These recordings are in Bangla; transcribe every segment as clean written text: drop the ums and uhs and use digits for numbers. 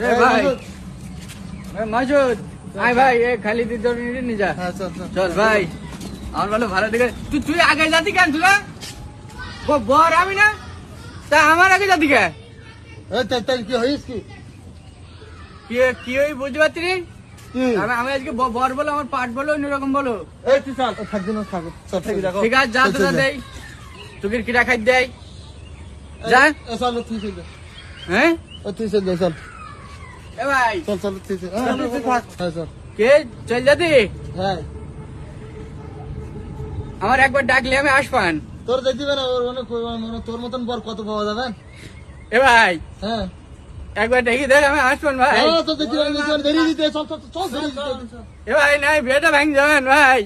ভাই মাসুদ আয় ভাই এ খালি তুই তোর নিয়ে যা। চল ভাই আমার বলো ভালো দিকে তুই আগে যাতি কেন তোরা বর আমি না তা আমার আগে যাতি কে কি হয়েছ কি ওই বুঝতে পারছি রে আমি আজকে বর বলো আমার পাট বলো অন্যরকম বলো ঠিক আছে যা তোরা দেয় তোকে কিরা খাই দেয় যা হ্যাঁ তুই চল চল এ ভাই চল চল কে চল যাতি হ্যাঁ আমার একবার ডাকলে আমি আসবান তোর দেখবি না তোর মতন পর কত পাওয়া যাবে এ ভাই হ্যাঁ একবার দেখি দেখ আমি আসবান ভাই এ ভাই নাই বিয়েটা ভাঙ যাবেন ভাই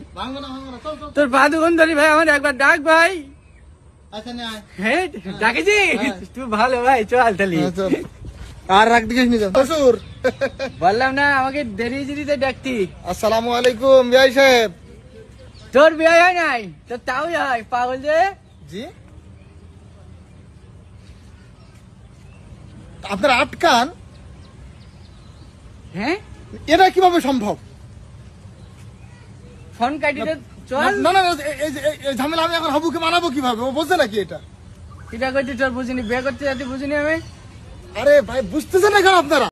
তোর পা দুগুন ধরি ভাই আমার একবার ডাক ভাই হ্যাঁ ডাকেছি তুই ভালো ভাই চল তাহলে আর রাখ দিকে শ্বশুর বললাম না আমাকে দেরি দেরিতে ডাকতি। আসসালামু আলাইকুম বিআই সাহেব। তোর বিয়ে হয় নাই তোর তাও হয় পাগল যে জি আপনার আটকান হ্যাঁ এটা কিভাবে সম্ভব? ফোন কাটিতে চল না না এই ঝামেলা আমি এখন হাবুকে মানাবো কিভাবে? ও বোঝে নাকি এটা? এটা করছি তোর বুঝিনি বিয়ে করতে যাতে বুঝিনি আমি। আরে ভাই বুঝতেছেন না কেন আপনারা?